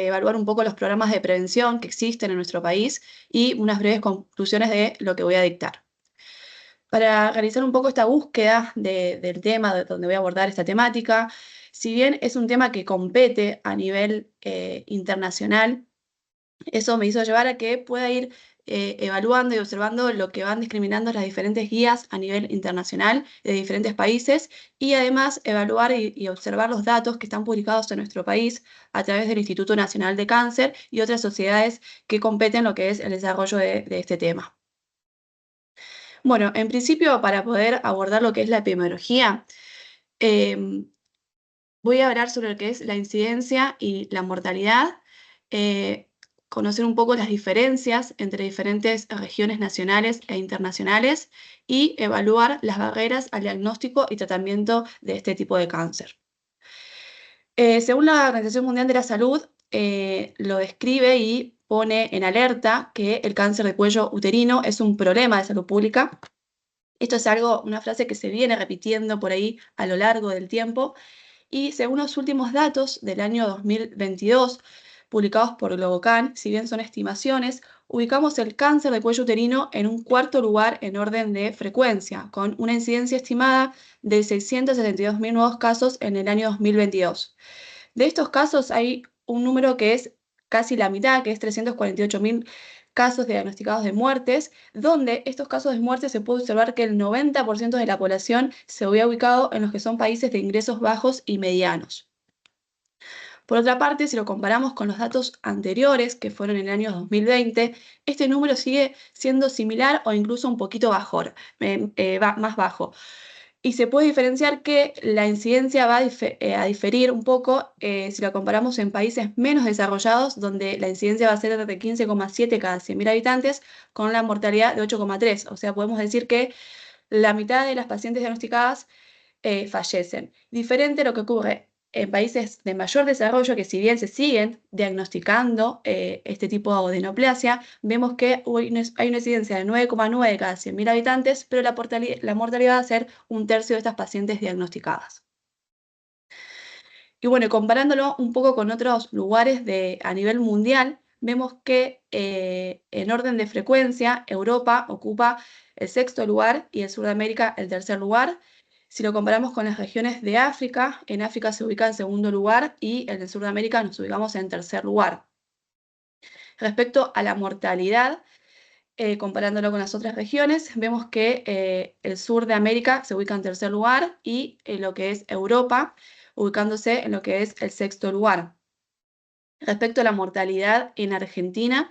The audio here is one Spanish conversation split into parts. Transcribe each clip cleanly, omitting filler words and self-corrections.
evaluar un poco los programas de prevención que existen en nuestro país y unas breves conclusiones de lo que voy a dictar. Para realizar un poco esta búsqueda del tema de donde voy a abordar esta temática, si bien es un tema que compete a nivel internacional, eso me hizo llevar a que pueda ir evaluando y observando lo que van discriminando las diferentes guías a nivel internacional de diferentes países y además evaluar y observar los datos que están publicados en nuestro país a través del Instituto Nacional de Cáncer y otras sociedades que competen lo que es el desarrollo de este tema. Bueno, en principio, para poder abordar lo que es la epidemiología, em, voy a hablar sobre lo que es la incidencia y la mortalidad, eh, conocer un poco las diferencias entre diferentes regiones nacionales e internacionales y evaluar las barreras al diagnóstico y tratamiento de este tipo de cáncer. Según la Organización Mundial de la Salud, lo describe y pone en alerta que el cáncer de cuello uterino es un problema de salud pública. Esto es una frase que se viene repitiendo por ahí a lo largo del tiempo y según los últimos datos del año 2022, publicados por Globocan, si bien son estimaciones, ubicamos el cáncer de cuello uterino en un cuarto lugar en orden de frecuencia, con una incidencia estimada de 672.000 nuevos casos en el año 2022. De estos casos hay un número que es casi la mitad, que es 348.000 casos diagnosticados de muertes, donde estos casos de muerte se puede observar que el 90% de la población se había ubicado en los que son países de ingresos bajos y medianos. Por otra parte, si lo comparamos con los datos anteriores, que fueron en el año 2020, este número sigue siendo similar o incluso un poquito más bajo. Y se puede diferenciar que la incidencia va a diferir un poco si la comparamos en países menos desarrollados, donde la incidencia va a ser de 15,7 cada 100.000 habitantes, con la mortalidad de 8,3. O sea, podemos decir que la mitad de las pacientes diagnosticadas fallecen. Diferente a lo que ocurre en países de mayor desarrollo, que si bien se siguen diagnosticando este tipo de neoplasia, vemos que hay una incidencia de 9,9 cada 100.000 habitantes, pero la mortalidad va a ser un tercio de estas pacientes diagnosticadas. Y bueno, comparándolo un poco con otros lugares a nivel mundial, vemos que en orden de frecuencia, Europa ocupa el sexto lugar y el sur de América el tercer lugar. Si lo comparamos con las regiones de África, en África se ubica en segundo lugar y en el sur de América nos ubicamos en tercer lugar. Respecto a la mortalidad, comparándolo con las otras regiones, vemos que el sur de América se ubica en tercer lugar y lo que es Europa, ubicándose en lo que es el sexto lugar. Respecto a la mortalidad en Argentina,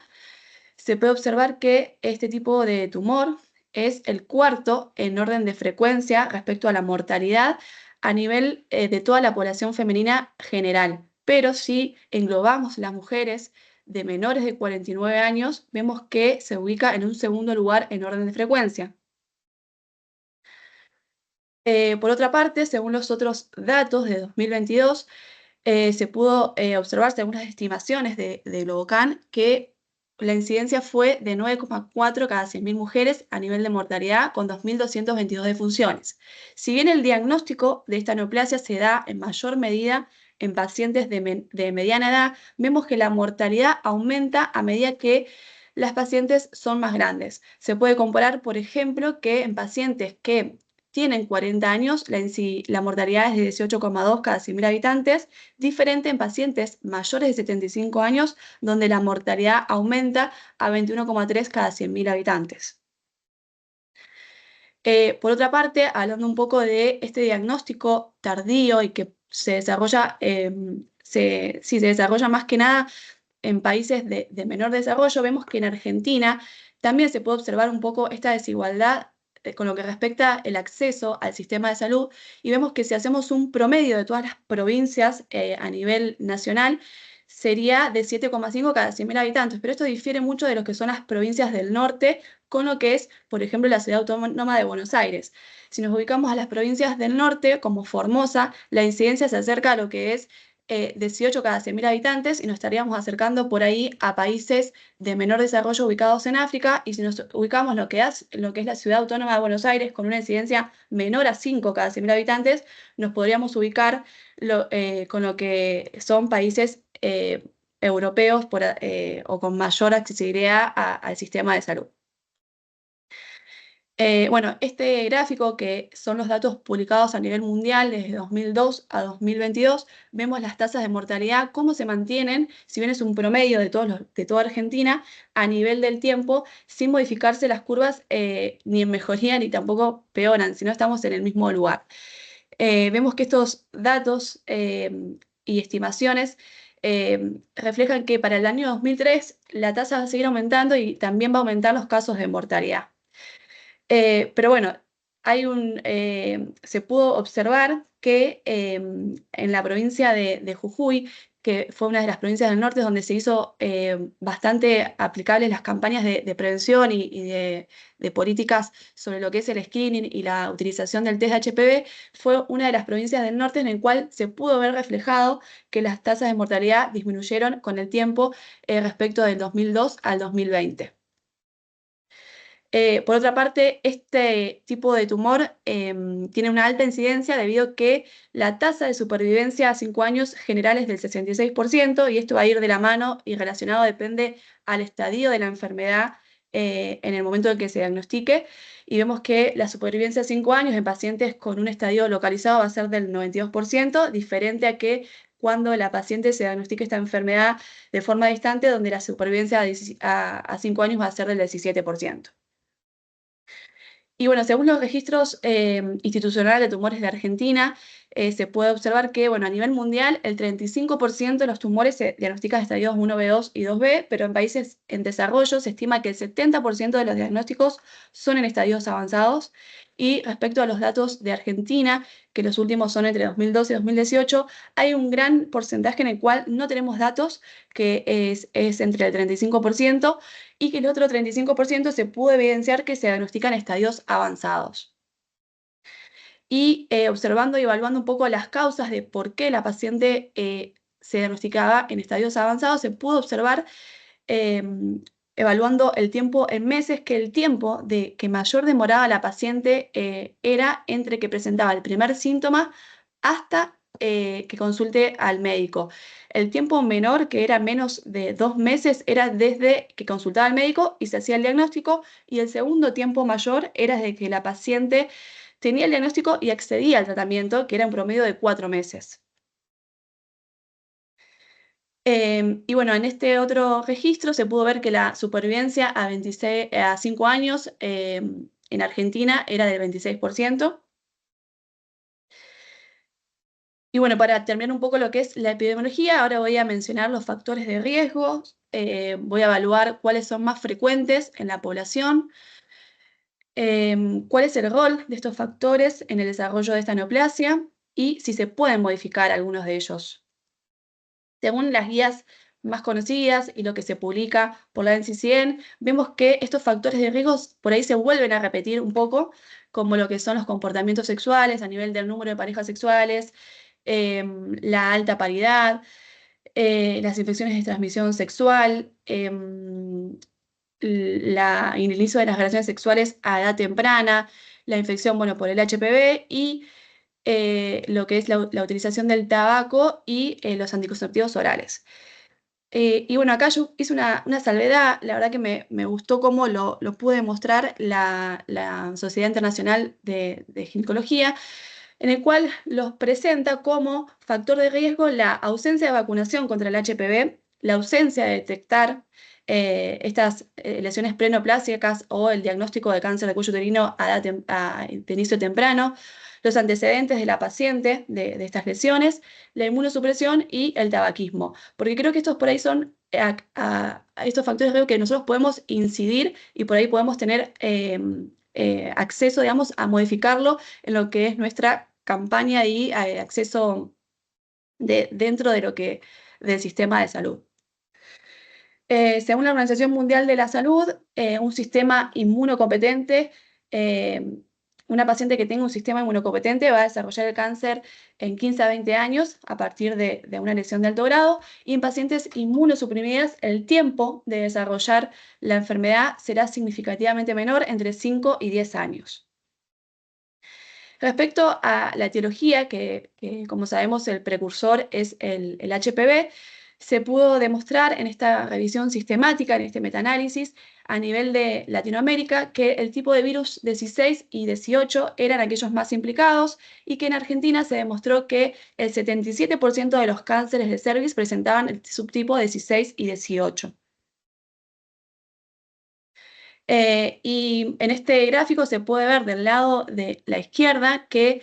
se puede observar que este tipo de tumor es el cuarto en orden de frecuencia respecto a la mortalidad a nivel de toda la población femenina general. Pero si englobamos las mujeres de menores de 49 años, vemos que se ubica en un segundo lugar en orden de frecuencia. Por otra parte, según los otros datos de 2022, se pudo observar, según las estimaciones de Globocan, que la incidencia fue de 9,4 cada 100.000 mujeres a nivel de mortalidad, con 2.222 defunciones. Si bien el diagnóstico de esta neoplasia se da en mayor medida en pacientes de mediana edad, vemos que la mortalidad aumenta a medida que las pacientes son más grandes. Se puede comparar, por ejemplo, que en pacientes que tienen 40 años, la mortalidad es de 18,2 cada 100.000 habitantes, diferente en pacientes mayores de 75 años, donde la mortalidad aumenta a 21,3 cada 100.000 habitantes. Por otra parte, hablando un poco de este diagnóstico tardío y que se desarrolla, se desarrolla más que nada en países de menor desarrollo, vemos que en Argentina también se puede observar un poco esta desigualdad con lo que respecta el acceso al sistema de salud y vemos que si hacemos un promedio de todas las provincias a nivel nacional, sería de 7,5 cada 100.000 habitantes, pero esto difiere mucho de lo que son las provincias del norte, con lo que es, por ejemplo, la ciudad autónoma de Buenos Aires. Si nos ubicamos a las provincias del norte, como Formosa, la incidencia se acerca a lo que es 18 cada 100.000 habitantes y nos estaríamos acercando por ahí a países de menor desarrollo ubicados en África y si nos ubicamos lo que es la ciudad autónoma de Buenos Aires con una incidencia menor a 5 cada 100.000 habitantes, nos podríamos ubicar con lo que son países europeos o con mayor accesibilidad al sistema de salud. Bueno, este gráfico, que son los datos publicados a nivel mundial desde 2002 a 2022, vemos las tasas de mortalidad, cómo se mantienen, si bien es un promedio de toda Argentina, a nivel del tiempo, sin modificarse las curvas ni en mejoría ni tampoco peoran, sino estamos en el mismo lugar. Vemos que estos datos y estimaciones reflejan que para el año 2003 la tasa va a seguir aumentando y también va a aumentar los casos de mortalidad. Pero bueno, se pudo observar que en la provincia de Jujuy, que fue una de las provincias del norte donde se hizo bastante aplicables las campañas de prevención y de políticas sobre lo que es el screening y la utilización del test de HPV, fue una de las provincias del norte en el cual se pudo ver reflejado que las tasas de mortalidad disminuyeron con el tiempo respecto del 2002 al 2020. Por otra parte, este tipo de tumor tiene una alta incidencia debido a que la tasa de supervivencia a 5 años general es del 66%, y esto va a ir de la mano y relacionado, depende al estadio de la enfermedad en el momento en que se diagnostique. Y vemos que la supervivencia a 5 años en pacientes con un estadio localizado va a ser del 92%, diferente a que cuando la paciente se diagnostique esta enfermedad de forma distante, donde la supervivencia a 5 años va a ser del 17%. Y bueno, según los registros institucionales de tumores de Argentina, se puede observar que, bueno, a nivel mundial, el 35% de los tumores se diagnostican de estadios 1B, 2 y 2B, pero en países en desarrollo se estima que el 70% de los diagnósticos son en estadios avanzados. Y respecto a los datos de Argentina, que los últimos son entre 2012 y 2018, hay un gran porcentaje en el cual no tenemos datos, que es entre el 35%, y que el otro 35% se pudo evidenciar que se diagnostican estadios avanzados. Y observando y evaluando un poco las causas de por qué la paciente se diagnosticaba en estadios avanzados, se pudo observar, evaluando el tiempo en meses, que el tiempo que mayor demoraba la paciente era entre que presentaba el primer síntoma hasta que consulte al médico. El tiempo menor, que era menos de 2 meses, era desde que consultaba al médico y se hacía el diagnóstico, y el segundo tiempo mayor era desde que la paciente tenía el diagnóstico y accedía al tratamiento, que era un promedio de 4 meses. Y bueno, en este otro registro se pudo ver que la supervivencia a 5 años en Argentina era del 26%. Y bueno, para terminar un poco lo que es la epidemiología, ahora voy a mencionar los factores de riesgo, voy a evaluar cuáles son más frecuentes en la población, cuál es el rol de estos factores en el desarrollo de esta neoplasia y si se pueden modificar algunos de ellos. Según las guías más conocidas y lo que se publica por la NCCN, vemos que estos factores de riesgo por ahí se vuelven a repetir un poco, como lo que son los comportamientos sexuales a nivel del número de parejas sexuales, la alta paridad, las infecciones de transmisión sexual, el inicio de las relaciones sexuales a edad temprana, la infección, bueno, por el HPV y lo que es la utilización del tabaco y los anticonceptivos orales. Y bueno, acá yo hice una salvedad, la verdad que me gustó cómo lo pude mostrar la Sociedad Internacional de Ginecología, en el cual los presenta como factor de riesgo la ausencia de vacunación contra el HPV, la ausencia de detectar estas lesiones preneoplásicas o el diagnóstico de cáncer de cuello uterino de inicio temprano, los antecedentes de la paciente de estas lesiones, la inmunosupresión y el tabaquismo. Porque creo que estos por ahí son estos factores de riesgo que nosotros podemos incidir y por ahí podemos tener acceso, digamos, a modificarlo en lo que es nuestra campaña y acceso dentro de del sistema de salud. Según la Organización Mundial de la Salud, un sistema inmunocompetente, una paciente que tenga un sistema inmunocompetente va a desarrollar el cáncer en 15 a 20 años a partir de una lesión de alto grado, y en pacientes inmunosuprimidas el tiempo de desarrollar la enfermedad será significativamente menor, entre 5 y 10 años. Respecto a la etiología, que como sabemos el precursor es el HPV, se pudo demostrar en esta revisión sistemática, en este metaanálisis, a nivel de Latinoamérica, que el tipo de virus 16 y 18 eran aquellos más implicados y que en Argentina se demostró que el 77% de los cánceres de cervix presentaban el subtipo 16 y 18. Y en este gráfico se puede ver del lado de la izquierda que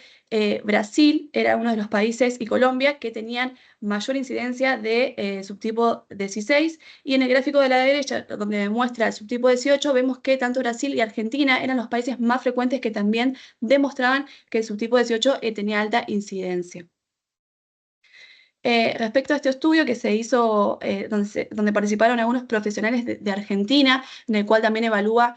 Brasil era uno de los países y Colombia que tenían mayor incidencia de subtipo 16 y en el gráfico de la derecha, donde muestra el subtipo 18, vemos que tanto Brasil y Argentina eran los países más frecuentes que también demostraban que el subtipo 18 tenía alta incidencia. Respecto a este estudio que se hizo, donde participaron algunos profesionales de Argentina, en el cual también evalúa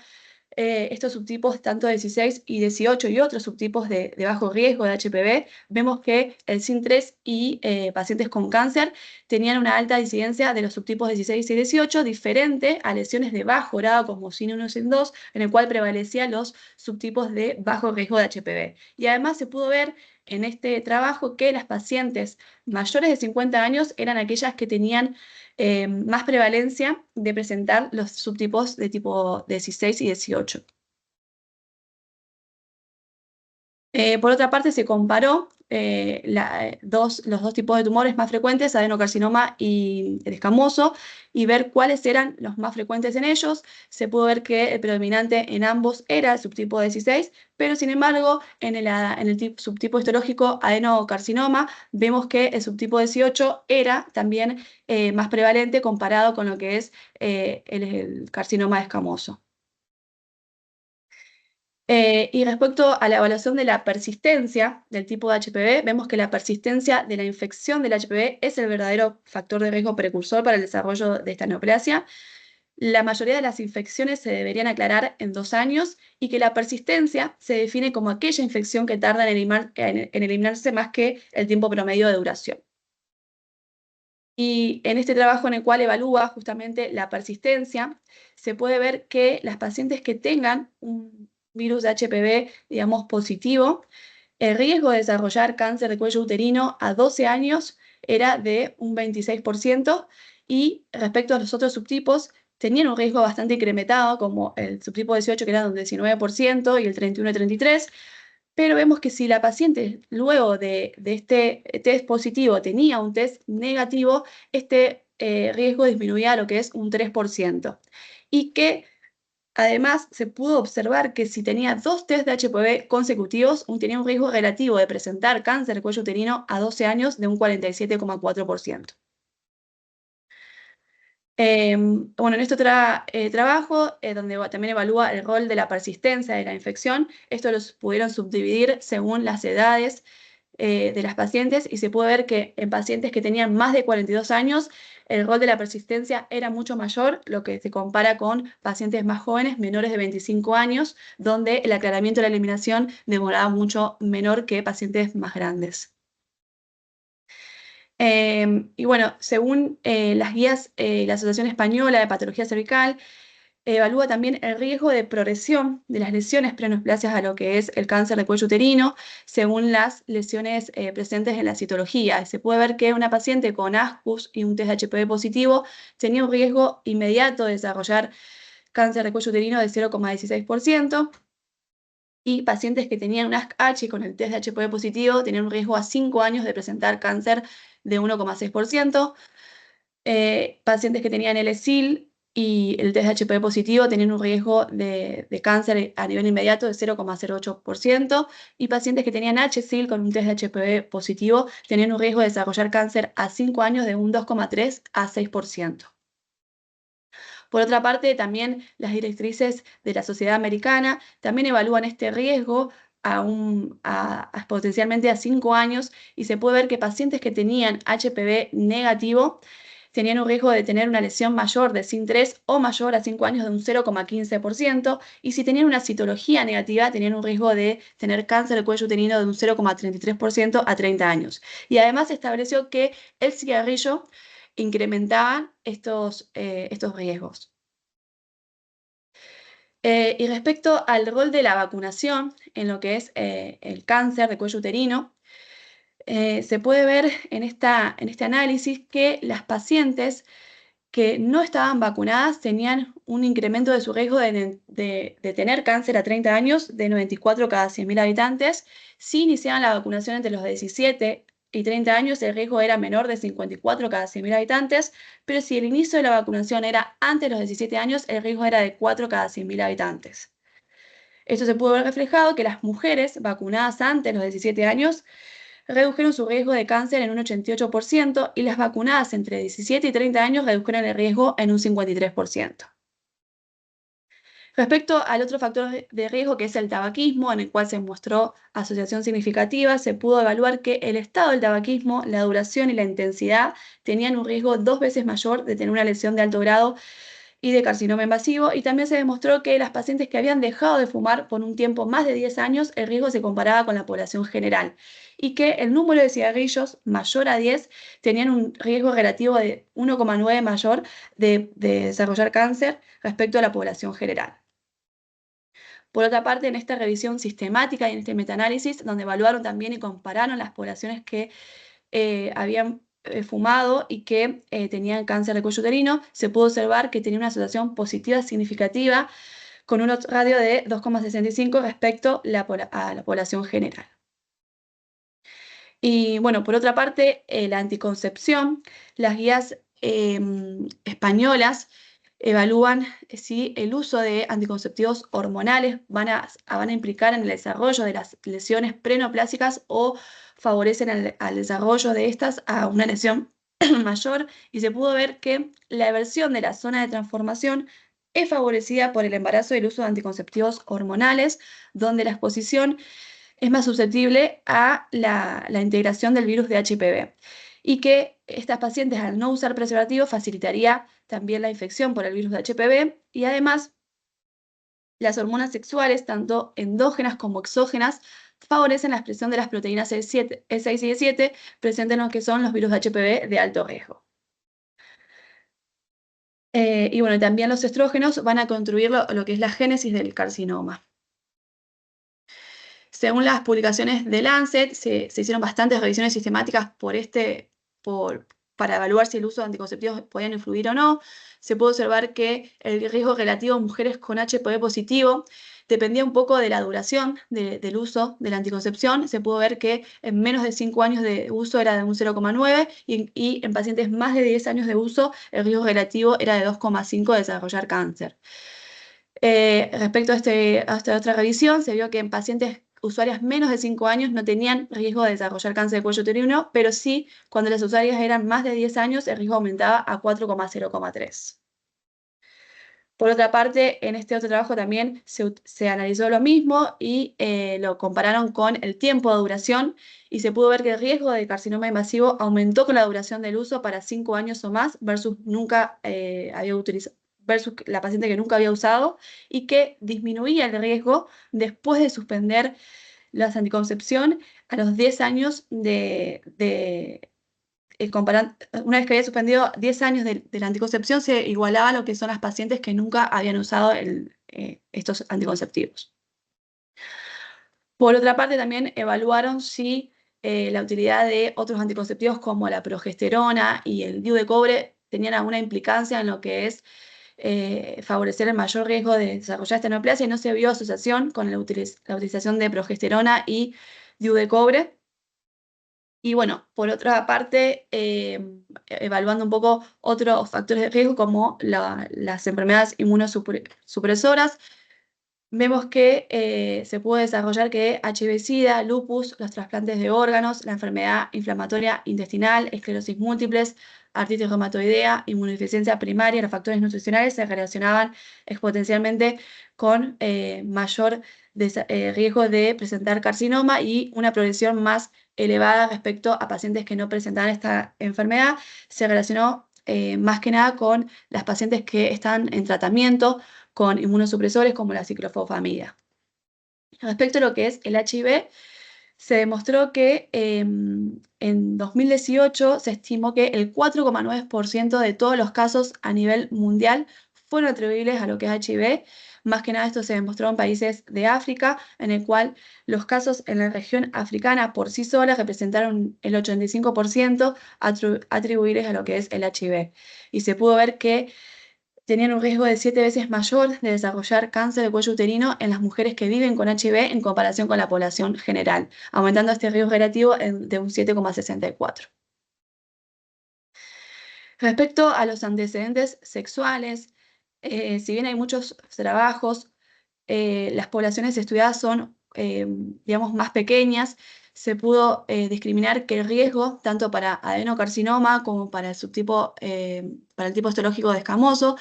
estos subtipos tanto 16 y 18 y otros subtipos de bajo riesgo de HPV, vemos que el SIN3 y pacientes con cáncer tenían una alta incidencia de los subtipos 16 y 18, diferente a lesiones de bajo grado como SIN1 y SIN2, en el cual prevalecían los subtipos de bajo riesgo de HPV. Y además se pudo ver en este trabajo que las pacientes mayores de 50 años eran aquellas que tenían más prevalencia de presentar los subtipos de tipo 16 y 18. Por otra parte, se comparó los dos tipos de tumores más frecuentes, adenocarcinoma y el escamoso, y ver cuáles eran los más frecuentes en ellos. Se pudo ver que el predominante en ambos era el subtipo 16, pero sin embargo, en el subtipo histológico adenocarcinoma, vemos que el subtipo 18 era también más prevalente comparado con lo que es el carcinoma escamoso. Y respecto a la evaluación de la persistencia del tipo de HPV, vemos que la persistencia de la infección del HPV es el verdadero factor de riesgo precursor para el desarrollo de esta neoplasia. La mayoría de las infecciones se deberían aclarar en 2 años y que la persistencia se define como aquella infección que tarda en eliminarse más que el tiempo promedio de duración. Y en este trabajo en el cual evalúa justamente la persistencia, se puede ver que las pacientes que tengan un virus de HPV, digamos, positivo, el riesgo de desarrollar cáncer de cuello uterino a 12 años era de un 26% y respecto a los otros subtipos, tenían un riesgo bastante incrementado, como el subtipo 18 que era de un 19% y el 31 y 33%, pero vemos que si la paciente luego de este test positivo tenía un test negativo, este riesgo disminuía a lo que es un 3%. Y que además se pudo observar que si tenía 2 test de HPV consecutivos, tenía un riesgo relativo de presentar cáncer de cuello uterino a 12 años de un 47,4%. Bueno, en este trabajo, donde también evalúa el rol de la persistencia de la infección, esto los pudieron subdividir según las edades de las pacientes y se puede ver que en pacientes que tenían más de 42 años, el rol de la persistencia era mucho mayor, lo que se compara con pacientes más jóvenes, menores de 25 años, donde el aclaramiento de la eliminación demoraba mucho menor que pacientes más grandes. Y bueno, según las guías, la Asociación Española de Patología Cervical evalúa también el riesgo de progresión de las lesiones preneoplasias a lo que es el cáncer de cuello uterino, según las lesiones presentes en la citología. Se puede ver que una paciente con ASCUS y un test de HPV positivo tenía un riesgo inmediato de desarrollar cáncer de cuello uterino de 0,16%. Y pacientes que tenían un ASC-H con el test de HPV positivo tenían un riesgo a 5 años de presentar cáncer de 1,6%. Pacientes que tenían LSIL y el test de HPV positivo tenían un riesgo de cáncer a nivel inmediato de 0,08%. Y pacientes que tenían HSIL con un test de HPV positivo tenían un riesgo de desarrollar cáncer a 5 años de un 2,3 a 6%. Por otra parte, también las directrices de la Sociedad Americana también evalúan este riesgo potencialmente a 5 años y se puede ver que pacientes que tenían HPV negativo tenían un riesgo de tener una lesión mayor de SIN3 o mayor a 5 años de un 0,15% y si tenían una citología negativa tenían un riesgo de tener cáncer de cuello uterino de un 0,33% a 30 años. Y además se estableció que el cigarrillo incrementaban estos riesgos. Y respecto al rol de la vacunación en lo que es el cáncer de cuello uterino, Se puede ver en este análisis que las pacientes que no estaban vacunadas tenían un incremento de su riesgo de tener cáncer a 30 años de 94 cada 100.000 habitantes. Si iniciaban la vacunación entre los 17 y 30 años, el riesgo era menor de 54 cada 100.000 habitantes, pero si el inicio de la vacunación era antes de los 17 años, el riesgo era de 4 cada 100.000 habitantes. Esto se pudo ver reflejado que las mujeres vacunadas antes de los 17 años redujeron su riesgo de cáncer en un 88% y las vacunadas entre 17 y 30 años redujeron el riesgo en un 53%. Respecto al otro factor de riesgo, que es el tabaquismo, en el cual se mostró asociación significativa, se pudo evaluar que el estado del tabaquismo, la duración y la intensidad tenían un riesgo 2 veces mayor de tener una lesión de alto grado y de carcinoma invasivo, y también se demostró que las pacientes que habían dejado de fumar por un tiempo más de 10 años, el riesgo se comparaba con la población general, y que el número de cigarrillos mayor a 10 tenían un riesgo relativo de 1,9 mayor de desarrollar cáncer respecto a la población general. Por otra parte, en esta revisión sistemática y en este metaanálisis, donde evaluaron también y compararon las poblaciones que habían fumado y que tenían cáncer de cuello uterino, se pudo observar que tenía una asociación positiva significativa con un radio de 2,65 respecto a la población general. Y bueno, por otra parte, la anticoncepción, las guías españolas evalúan si el uso de anticonceptivos hormonales van a implicar en el desarrollo de las lesiones preneoplásicas o favorecen al desarrollo de estas a una lesión mayor, y se pudo ver que la eversión de la zona de transformación es favorecida por el embarazo y el uso de anticonceptivos hormonales, donde la exposición es más susceptible a la integración del virus de HPV, y que estas pacientes, al no usar preservativo, facilitaría también la infección por el virus de HPV, y además las hormonas sexuales, tanto endógenas como exógenas, favorecen la expresión de las proteínas E6 y E7 presentes en lo que son los virus de HPV de alto riesgo. Y bueno, también los estrógenos van a contribuir lo que es la génesis del carcinoma. Según las publicaciones de Lancet, se hicieron bastantes revisiones sistemáticas para evaluar si el uso de anticonceptivos podían influir o no. Se pudo observar que el riesgo relativo en mujeres con HPV positivo dependía un poco de la duración del uso de la anticoncepción. Se pudo ver que en menos de 5 años de uso era de un 0,9 y en pacientes más de 10 años de uso el riesgo relativo era de 2,5 de desarrollar cáncer. Respecto a esta otra revisión, se vio que en pacientes usuarias menos de 5 años no tenían riesgo de desarrollar cáncer de cuello uterino, pero sí, cuando las usuarias eran más de 10 años, el riesgo aumentaba a 4,0,3. Por otra parte, en este otro trabajo también se analizó lo mismo y lo compararon con el tiempo de duración, y se pudo ver que el riesgo de carcinoma invasivo aumentó con la duración del uso para 5 años o más versus versus la paciente que nunca había usado, y que disminuía el riesgo después de suspender la anticoncepción a los 10 años una vez que había suspendido 10 años de la anticoncepción, se igualaba a lo que son las pacientes que nunca habían usado estos anticonceptivos. Por otra parte, también evaluaron si la utilidad de otros anticonceptivos como la progesterona y el DIU de cobre tenían alguna implicancia en lo que es favorecer el mayor riesgo de desarrollar esta neoplasia, y no se vio asociación con la utilización de progesterona y DIU de cobre. Y bueno, por otra parte, evaluando un poco otros factores de riesgo como las enfermedades inmunosupresoras, vemos que se puede desarrollar que HIV-Sida, lupus, los trasplantes de órganos, la enfermedad inflamatoria intestinal, esclerosis múltiples, artritis reumatoidea, inmunodeficiencia primaria, los factores nutricionales se relacionaban exponencialmente con mayor riesgo de presentar carcinoma y una progresión más elevada respecto a pacientes que no presentaban esta enfermedad. Se relacionó más que nada con las pacientes que están en tratamiento con inmunosupresores como la ciclofosfamida. Respecto a lo que es el HIV, se demostró que en 2018 se estimó que el 4,9% de todos los casos a nivel mundial fueron atribuibles a lo que es HIV. Más que nada esto se demostró en países de África, en el cual los casos en la región africana por sí solas representaron el 85% atribuibles a lo que es el HIV. Y se pudo ver que tenían un riesgo de 7 veces mayor de desarrollar cáncer de cuello uterino en las mujeres que viven con HIV en comparación con la población general, aumentando este riesgo relativo de un 7,64. Respecto a los antecedentes sexuales, si bien hay muchos trabajos, las poblaciones estudiadas son, digamos, más pequeñas, se pudo discriminar que el riesgo, tanto para adenocarcinoma como para el subtipo, para el tipo histológico de escamoso,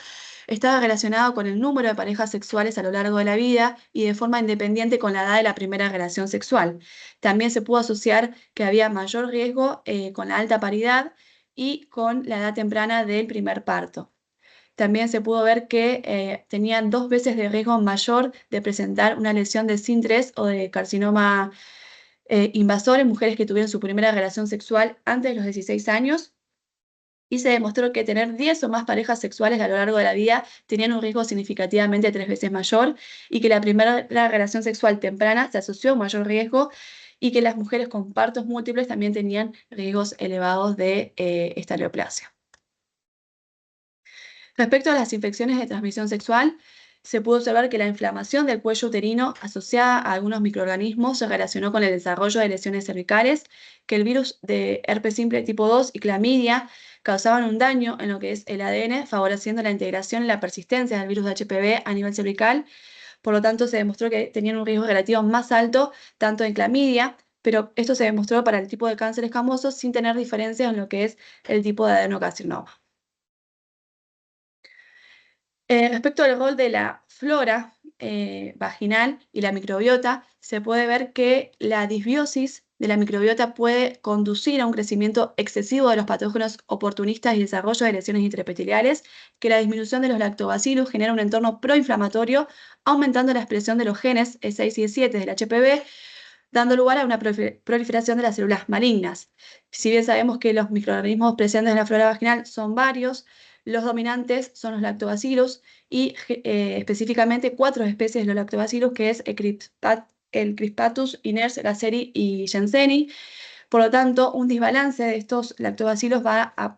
estaba relacionado con el número de parejas sexuales a lo largo de la vida y de forma independiente con la edad de la primera relación sexual. También se pudo asociar que había mayor riesgo con la alta paridad y con la edad temprana del primer parto. También se pudo ver que tenían 2 veces de riesgo mayor de presentar una lesión de CIN3 o de carcinoma invasor en mujeres que tuvieron su primera relación sexual antes de los 16 años. Y se demostró que tener 10 o más parejas sexuales a lo largo de la vida tenían un riesgo significativamente 3 veces mayor, y que la primera relación sexual temprana se asoció a un mayor riesgo, y que las mujeres con partos múltiples también tenían riesgos elevados de esta neoplasia. Respecto a las infecciones de transmisión sexual, se pudo observar que la inflamación del cuello uterino asociada a algunos microorganismos se relacionó con el desarrollo de lesiones cervicales, que el virus de herpes simple tipo 2 y clamidia causaban un daño en lo que es el ADN, favoreciendo la integración y la persistencia del virus de HPV a nivel cervical. Por lo tanto, se demostró que tenían un riesgo relativo más alto, tanto en clamidia, pero esto se demostró para el tipo de cáncer escamoso sin tener diferencias en lo que es el tipo de adenocarcinoma. Respecto al rol de la flora vaginal y la microbiota, se puede ver que la disbiosis de la microbiota puede conducir a un crecimiento excesivo de los patógenos oportunistas y desarrollo de lesiones intraepiteliales, que la disminución de los lactobacillus genera un entorno proinflamatorio, aumentando la expresión de los genes E6 y E7 del HPV, dando lugar a una proliferación de las células malignas. Si bien sabemos que los microorganismos presentes en la flora vaginal son varios, los dominantes son los lactobacillus y específicamente 4 especies de los lactobacillus, que es el Crispatus, iners, gaceri y Jenseni. Por lo tanto, un desbalance de estos lactobacillus va a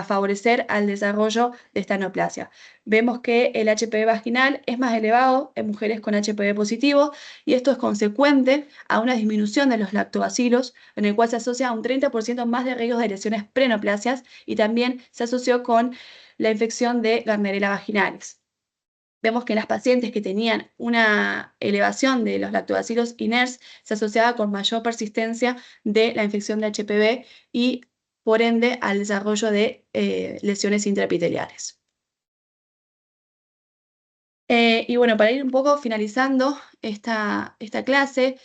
favorecer al desarrollo de esta neoplasia. Vemos que el HPV vaginal es más elevado en mujeres con HPV positivo, y esto es consecuente a una disminución de los lactobacilos, en el cual se asocia a un 30% más de riesgos de lesiones preneoplasias, y también se asoció con la infección de Gardnerella vaginalis. Vemos que en las pacientes que tenían una elevación de los lactobacilos iners se asociaba con mayor persistencia de la infección de HPV y, por ende, al desarrollo de lesiones intraepiteliales. Y bueno, para ir un poco finalizando esta clase,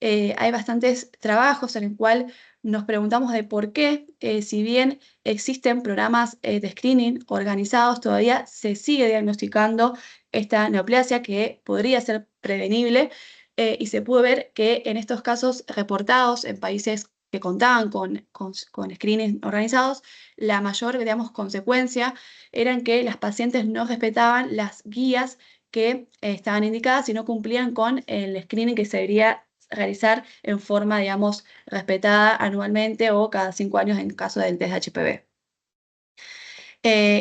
hay bastantes trabajos en el cual nos preguntamos de por qué, si bien existen programas de screening organizados, todavía se sigue diagnosticando esta neoplasia que podría ser prevenible, y se pudo ver que en estos casos reportados en países que contaban con screenings organizados, la mayor, digamos, consecuencia eran que las pacientes no respetaban las guías que estaban indicadas y no cumplían con el screening que se debería realizar en forma, digamos, respetada anualmente o cada 5 años en caso del test de HPV.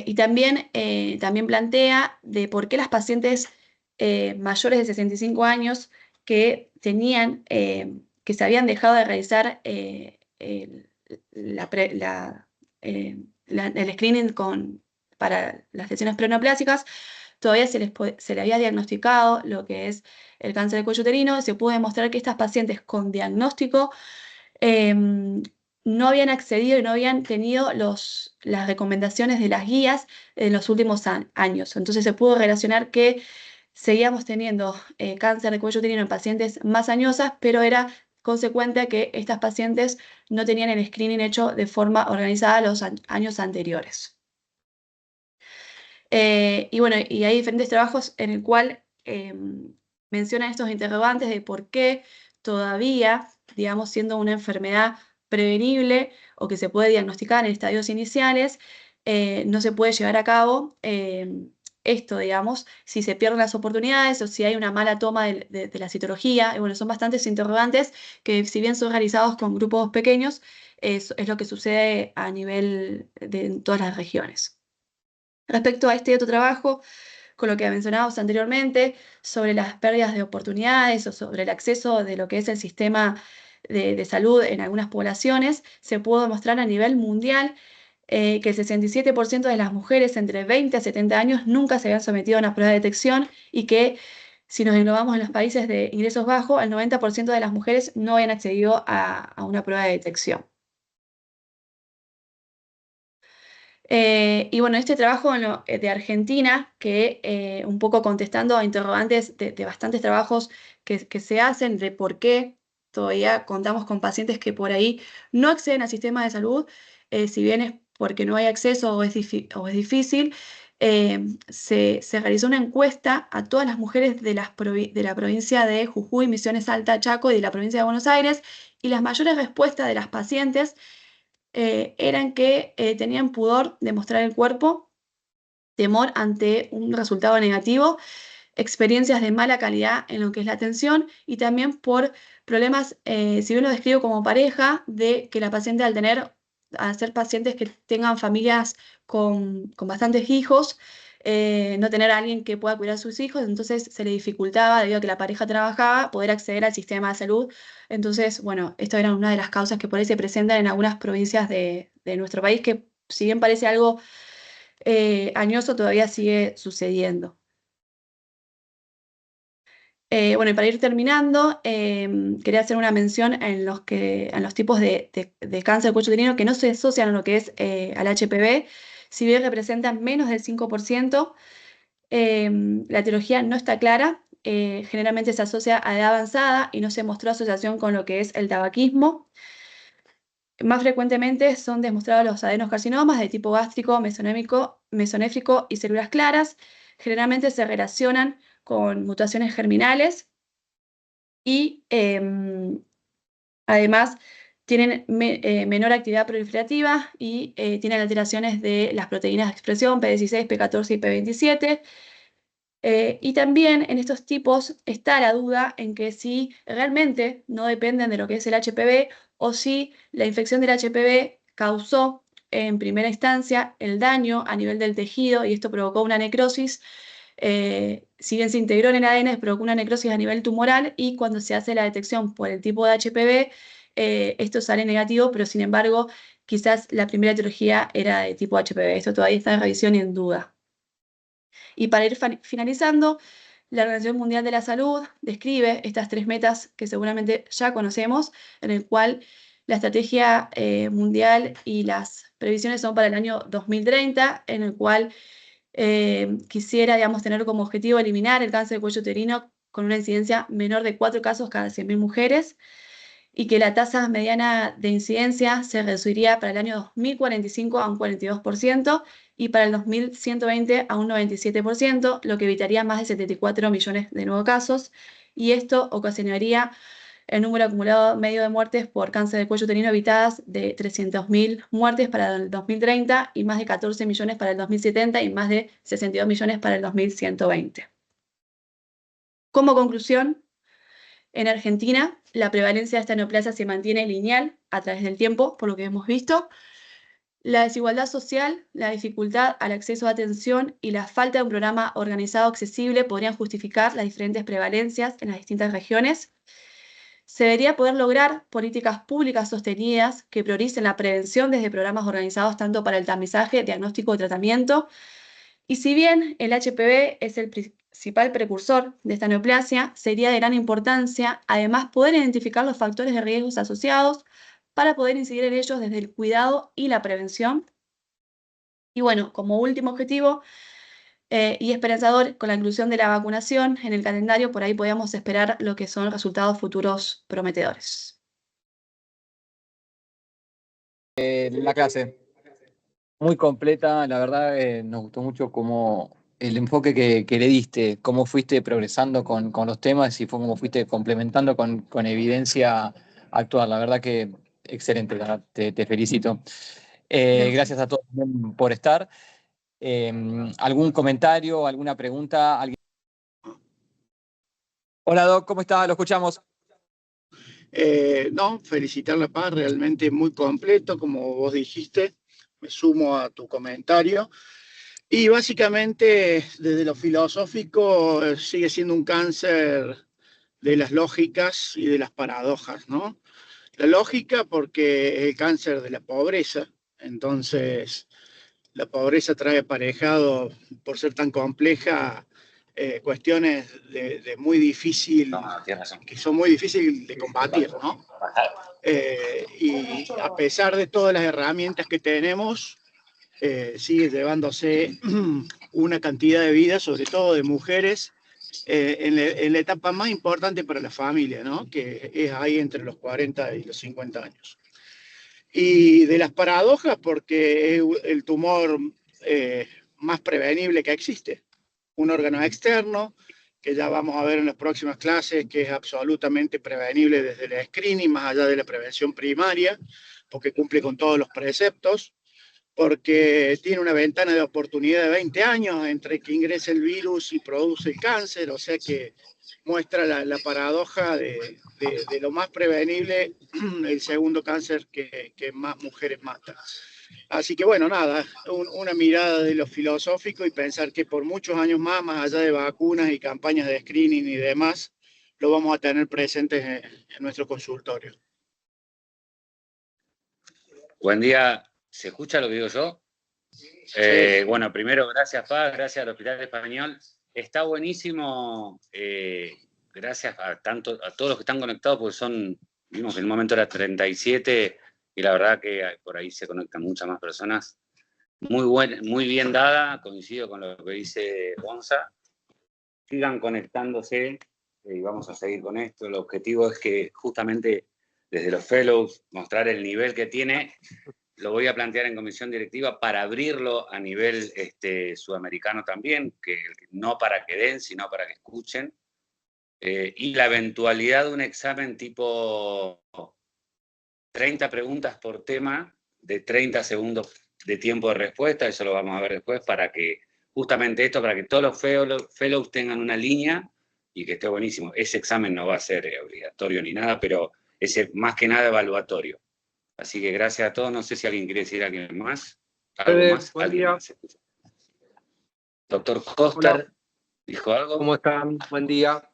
Y también plantea de por qué las pacientes mayores de 65 años que tenían, que se habían dejado de realizar la el screening para las lesiones preneoplásicas, todavía se le había diagnosticado lo que es el cáncer de cuello uterino, y se pudo demostrar que estas pacientes con diagnóstico no habían accedido y no habían tenido las recomendaciones de las guías en los últimos años. Entonces se pudo relacionar que seguíamos teniendo cáncer de cuello uterino en pacientes más añosas, pero era consecuente a que estas pacientes no tenían el screening hecho de forma organizada los años anteriores. Y bueno, y hay diferentes trabajos en el cual mencionan estos interrogantes de por qué todavía, digamos, siendo una enfermedad prevenible o que se puede diagnosticar en estadios iniciales, no se puede llevar a cabo esto, digamos, si se pierden las oportunidades o si hay una mala toma de la citología. Y bueno, son bastantes interrogantes que si bien son realizados con grupos pequeños, es lo que sucede a nivel de en todas las regiones. Respecto a este otro trabajo, con lo que mencionábamos anteriormente, sobre las pérdidas de oportunidades o sobre el acceso de lo que es el sistema de salud en algunas poblaciones, se pudo demostrar a nivel mundial que el 67% de las mujeres entre 20 a 70 años nunca se habían sometido a una prueba de detección y que si nos englobamos en los países de ingresos bajos, el 90% de las mujeres no habían accedido a una prueba de detección. Y bueno, este trabajo de Argentina, que un poco contestando a interrogantes de bastantes trabajos que se hacen de por qué todavía contamos con pacientes que por ahí no acceden al sistema de salud, si bien es porque no hay acceso o es difícil, se realizó una encuesta a todas las mujeres de la provincia de Jujuy, Misiones Salta, Chaco y de la provincia de Buenos Aires, y las mayores respuestas de las pacientes eran que tenían pudor de mostrar el cuerpo, temor ante un resultado negativo, experiencias de mala calidad en lo que es la atención y también por problemas, si bien lo describo como pareja, de que la paciente al ser pacientes que tengan familias con bastantes hijos, no tener a alguien que pueda cuidar a sus hijos, entonces se le dificultaba, debido a que la pareja trabajaba, poder acceder al sistema de salud. Entonces, bueno, esto era una de las causas que por ahí se presentan en algunas provincias de nuestro país, que si bien parece algo añoso, todavía sigue sucediendo. Bueno, y para ir terminando, quería hacer una mención en los tipos de cáncer de cuello uterino que no se asocian a lo que es al HPV, si bien representan menos del 5%, la etiología no está clara, generalmente se asocia a edad avanzada y no se mostró asociación con lo que es el tabaquismo. Más frecuentemente son demostrados los adenocarcinomas de tipo gástrico, mesonéfrico y células claras. Generalmente se relacionan con mutaciones germinales y además tienen menor actividad proliferativa y tienen alteraciones de las proteínas de expresión P16, P14 y P27. Y también en estos tipos está la duda en que si realmente no dependen de lo que es el HPV o si la infección del HPV causó en primera instancia el daño a nivel del tejido y esto provocó una necrosis. Si bien se integró en el ADN, provocó una necrosis a nivel tumoral y cuando se hace la detección por el tipo de HPV, esto sale negativo, pero sin embargo, quizás la primera etiología era de tipo HPV. Esto todavía está en revisión y en duda. Y para ir finalizando, la Organización Mundial de la Salud describe estas tres metas que seguramente ya conocemos, en el cual la estrategia mundial y las previsiones son para el año 2030, en el cual quisiera, digamos, tener como objetivo eliminar el cáncer de cuello uterino con una incidencia menor de 4 casos cada 100.000 mujeres y que la tasa mediana de incidencia se reduciría para el año 2045 a un 42% y para el 2120 a un 97%, lo que evitaría más de 74 millones de nuevos casos, y esto ocasionaría el número acumulado medio de muertes por cáncer de cuello uterino evitadas de 300.000 muertes para el 2030 y más de 14 millones para el 2070 y más de 62 millones para el 2120. Como conclusión, en Argentina, la prevalencia de esta neoplasia se mantiene lineal a través del tiempo, por lo que hemos visto. La desigualdad social, la dificultad al acceso a atención y la falta de un programa organizado accesible podrían justificar las diferentes prevalencias en las distintas regiones. Se debería poder lograr políticas públicas sostenidas que prioricen la prevención desde programas organizados tanto para el tamizaje, diagnóstico y tratamiento. Y si bien el HPV es el principal precursor de esta neoplasia, sería de gran importancia además poder identificar los factores de riesgos asociados para poder incidir en ellos desde el cuidado y la prevención. Y bueno, como último objetivo y esperanzador, con la inclusión de la vacunación en el calendario, por ahí podríamos esperar lo que son resultados futuros prometedores. La clase, muy completa, la verdad nos gustó mucho como el enfoque que le diste, cómo fuiste progresando con los temas y fue cómo fuiste complementando con evidencia actual. La verdad que excelente, la verdad, te felicito. Gracias. Gracias a todos también por estar. ¿Algún comentario, alguna pregunta? ¿Alguien? Hola, Doc, ¿cómo estás? Lo escuchamos. No, felicitar la paz, realmente muy completo, como vos dijiste, me sumo a tu comentario. Y básicamente, desde lo filosófico, sigue siendo un cáncer de las lógicas y de las paradojas, ¿no? La lógica porque es el cáncer de la pobreza, entonces la pobreza trae aparejado, por ser tan compleja, cuestiones de muy difícil, que son muy difíciles de combatir, ¿no? Y a pesar de todas las herramientas que tenemos, sigue llevándose una cantidad de vidas, sobre todo de mujeres, en la etapa más importante para la familia, ¿no? Que es ahí entre los 40 y los 50 años. Y de las paradojas, porque es el tumor más prevenible que existe. Un órgano externo, que ya vamos a ver en las próximas clases, que es absolutamente prevenible desde el screening, más allá de la prevención primaria, porque cumple con todos los preceptos, porque tiene una ventana de oportunidad de 20 años entre que ingresa el virus y produce el cáncer, o sea que muestra la paradoja de lo más prevenible, el segundo cáncer que más mujeres mata. Así que bueno, nada, una mirada de lo filosófico y pensar que por muchos años más allá de vacunas y campañas de screening y demás, lo vamos a tener presentes en nuestro consultorio. Buen día, ¿se escucha lo que digo yo? Bueno, primero, gracias Paz, gracias al Hospital Español. Está buenísimo, gracias a todos los que están conectados, porque vimos que en un momento era 37 y la verdad que por ahí se conectan muchas más personas. Muy bien dada, coincido con lo que dice Gonza. Sigan conectándose y vamos a seguir con esto. El objetivo es que justamente desde los fellows mostrar el nivel que tiene. Lo voy a plantear en comisión directiva para abrirlo a nivel sudamericano también, no para que den, sino para que escuchen. Y la eventualidad de un examen tipo 30 preguntas por tema, de 30 segundos de tiempo de respuesta, eso lo vamos a ver después, para que justamente esto, para que todos los fellows tengan una línea y que esté buenísimo. Ese examen no va a ser obligatorio ni nada, pero es más que nada evaluatorio. Así que gracias a todos. No sé si alguien quiere decir alguien más. ¿Algo más? ¿Alguien más? Doctor Koster, ¿dijo algo? ¿Cómo están? Buen día.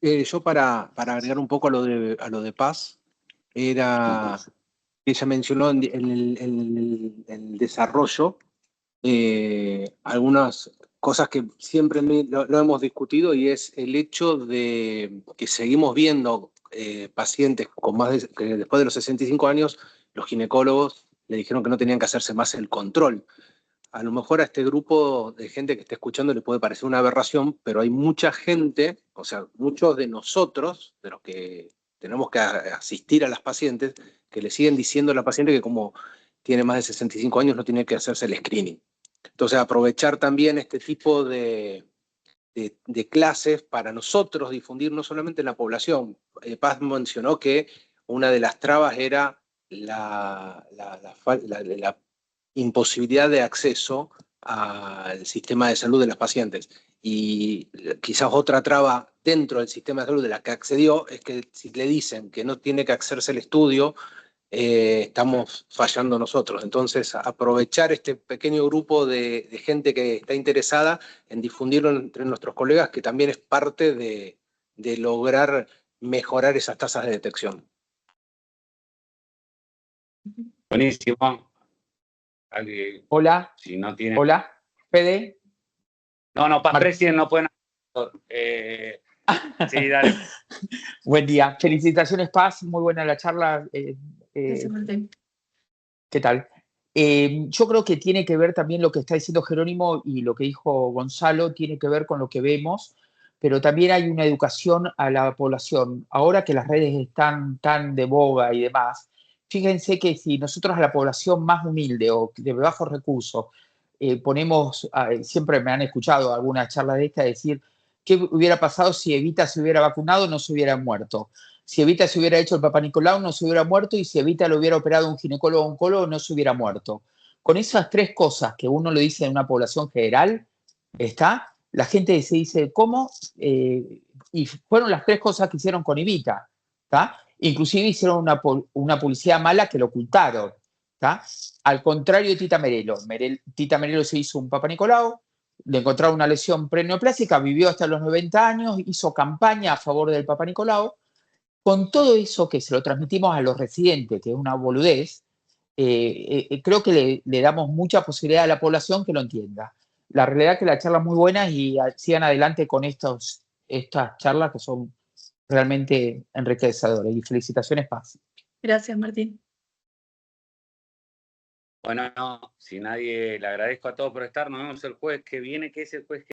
Yo para agregar un poco a lo de Paz, era que ella mencionó en el desarrollo algunas cosas que siempre lo hemos discutido, y es el hecho de que seguimos viendo pacientes con que después de los 65 años, los ginecólogos le dijeron que no tenían que hacerse más el control. A lo mejor a este grupo de gente que está escuchando le puede parecer una aberración, pero hay mucha gente, o sea, muchos de nosotros, de los que tenemos que asistir a las pacientes, que le siguen diciendo a la paciente que como tiene más de 65 años no tiene que hacerse el screening. Entonces, aprovechar también este tipo de clases para nosotros difundir no solamente en la población. Paz mencionó que una de las trabas era la imposibilidad de acceso al sistema de salud de los pacientes. Y quizás otra traba dentro del sistema de salud de la que accedió es que si le dicen que no tiene que hacerse el estudio, estamos fallando nosotros. Entonces, aprovechar este pequeño grupo de gente que está interesada en difundirlo entre nuestros colegas, que también es parte de lograr mejorar esas tasas de detección. Buenísimo. Hola. Si no tiene... Hola. Fede. No, Presidente, no pueden... Sí, dale. Buen día. Felicitaciones, Paz. Muy buena la charla. ¿Qué tal? Yo creo que tiene que ver también lo que está diciendo Jerónimo y lo que dijo Gonzalo, tiene que ver con lo que vemos, pero también hay una educación a la población. Ahora que las redes están tan de boga y demás, fíjense que si nosotros a la población más humilde o de bajos recursos ponemos, siempre me han escuchado algunas charlas de esta decir, ¿qué hubiera pasado si Evita se hubiera vacunado, no se hubiera muerto? Si Evita se hubiera hecho el Papá Nicolau, no se hubiera muerto, y si Evita lo hubiera operado un ginecólogo oncólogo, no se hubiera muerto. con esas tres cosas que uno le dice en una población general, la gente se dice, ¿cómo? Y fueron las tres cosas que hicieron con Evita, ¿está? Inclusive hicieron una publicidad mala que lo ocultaron, ¿está? Al contrario de Tita Merelo. Tita Merelo se hizo un Papa Nicolau, le encontraron una lesión preneoplásica, vivió hasta los 90 años, hizo campaña a favor del Papa Nicolau. Con todo eso que se lo transmitimos a los residentes, que es una boludez, creo que le damos mucha posibilidad a la población que lo entienda. La realidad es que la charla es muy buena y sigan adelante con estas charlas que son realmente enriquecedoras. Y felicitaciones, Paz. Gracias, Martín. Bueno, no, si nadie, le agradezco a todos por estar. Nos vemos el jueves que viene, que es el jueves que